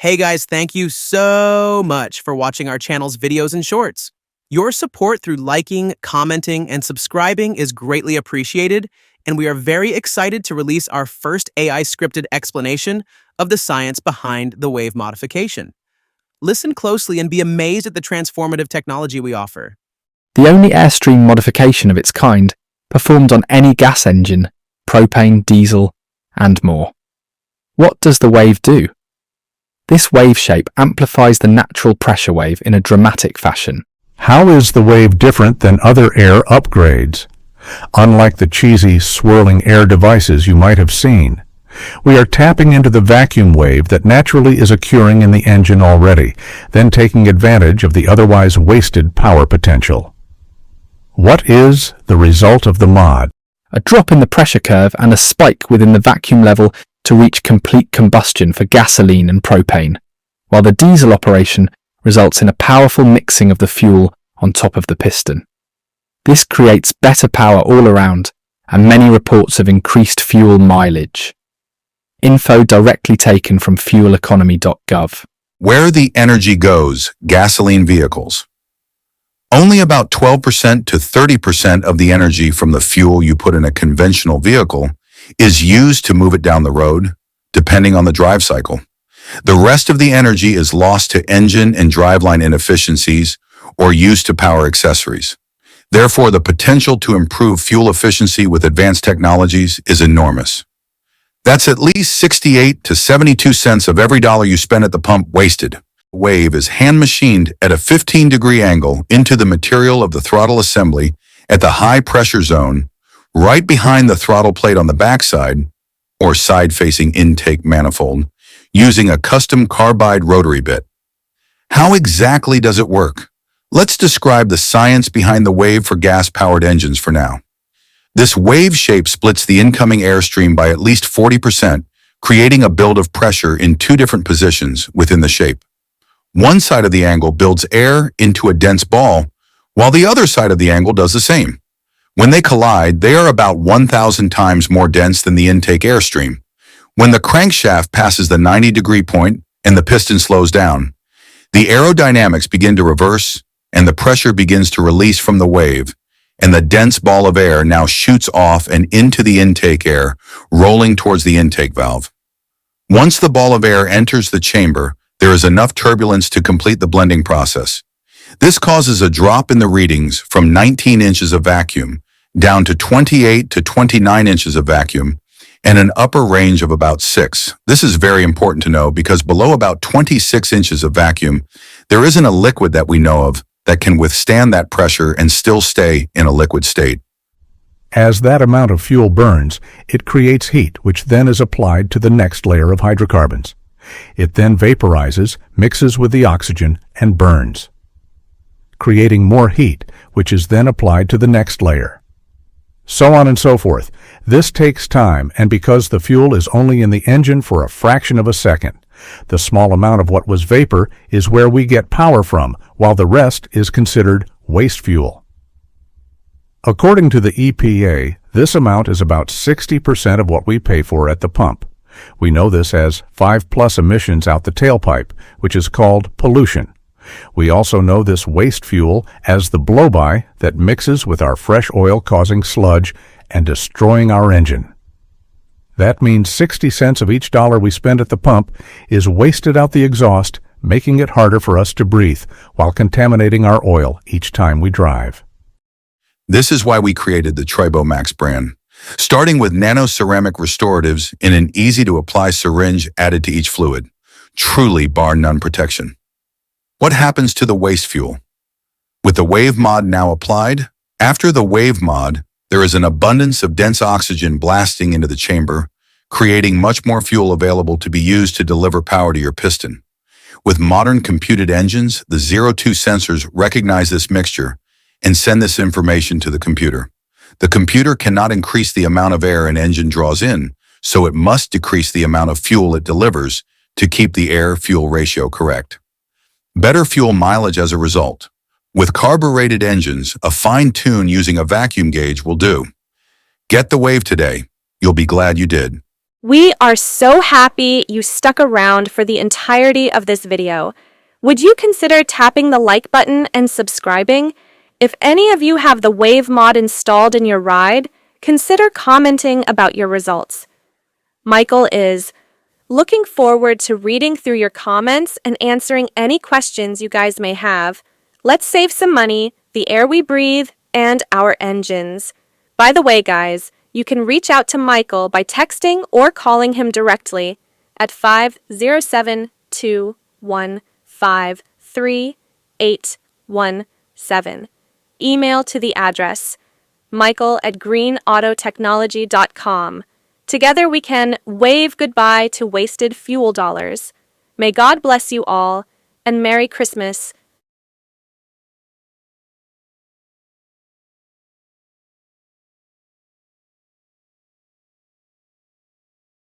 Hey guys, thank you so much for watching our channel's videos and shorts. Your support through liking, commenting, and subscribing is greatly appreciated, and we are very excited to release our first AI-scripted explanation of the science behind the wave modification. Listen closely and be amazed at the transformative technology we offer. The only airstream modification of its kind performed on any gas engine, propane, diesel, and more. What does the wave do? This wave shape amplifies the natural pressure wave in a dramatic fashion. How is the wave different than other air upgrades? Unlike the cheesy, swirling air devices you might have seen, we are tapping into the vacuum wave that naturally is occurring in the engine already, then taking advantage of the otherwise wasted power potential. What is the result of the mod? A drop in the pressure curve and a spike within the vacuum level to reach complete combustion for gasoline and propane, while the diesel operation results in a powerful mixing of the fuel on top of the piston. This creates better power all around and many reports of increased fuel mileage. Info directly taken from fueleconomy.gov. Where the energy goes, gasoline vehicles. Only about 12% to 30% of the energy from the fuel you put in a conventional vehicle is used to move it down the road, depending on the drive cycle. The rest of the energy is lost to engine and driveline inefficiencies or used to power accessories. Therefore, the potential to improve fuel efficiency with advanced technologies is enormous. That's at least 68 to 72 cents of every dollar you spend at the pump wasted. The wave is hand-machined at a 15-degree angle into the material of the throttle assembly at the high-pressure zone, right behind the throttle plate on the backside, or side-facing intake manifold, using a custom carbide rotary bit. How exactly does it work? Let's describe the science behind the wave for gas-powered engines for now. This wave shape splits the incoming airstream by at least 40%, creating a build of pressure in two different positions within the shape. One side of the angle builds air into a dense ball, while the other side of the angle does the same. When they collide, they are about 1,000 times more dense than the intake airstream. When the crankshaft passes the 90-degree point and the piston slows down, the aerodynamics begin to reverse and the pressure begins to release from the wave, and the dense ball of air now shoots off and into the intake air, rolling towards the intake valve. Once the ball of air enters the chamber, there is enough turbulence to complete the blending process. This causes a drop in the readings from 19 inches of vacuum down to 28 to 29 inches of vacuum and an upper range of about 6. This is very important to know because below about 26 inches of vacuum, there isn't a liquid that we know of that can withstand that pressure and still stay in a liquid state. As that amount of fuel burns, it creates heat, which then is applied to the next layer of hydrocarbons. It then vaporizes, mixes with the oxygen, and burns, creating more heat, which is then applied to the next layer. So on and so forth. This takes time, and because the fuel is only in the engine for a fraction of a second, the small amount of what was vapor is where we get power from, while the rest is considered waste fuel. According to the EPA, this amount is about 60% of what we pay for at the pump. We know this as 5+ emissions out the tailpipe, which is called pollution. We also know this waste fuel as the blow-by that mixes with our fresh oil causing sludge and destroying our engine. That means 60 cents of each dollar we spend at the pump is wasted out the exhaust, making it harder for us to breathe while contaminating our oil each time we drive. This is why we created the TriboMax brand, starting with nano-ceramic restoratives in an easy-to-apply syringe added to each fluid. Truly bar-none protection. What happens to the waste fuel? With the wave mod now applied, after the wave mod, there is an abundance of dense oxygen blasting into the chamber, creating much more fuel available to be used to deliver power to your piston. With modern computed engines, the 02 sensors recognize this mixture and send this information to the computer. The computer cannot increase the amount of air an engine draws in, so it must decrease the amount of fuel it delivers to keep the air-fuel ratio correct. Better fuel mileage as a result. With carbureted engines, a fine tune using a vacuum gauge will do. Get the wave today. You'll be glad you did. We are so happy you stuck around for the entirety of this video. Would you consider tapping the like button and subscribing? If any of you have the Wave mod installed in your ride, consider commenting about your results. Michael is looking forward to reading through your comments and answering any questions you guys may have. Let's save some money, the air we breathe, and our engines. By the way, guys, you can reach out to Michael by texting or calling him directly at 507-215-3817. Email to the address michael@greenoutotechnology.com. Together we can wave goodbye to wasted fuel dollars. May God bless you all, and Merry Christmas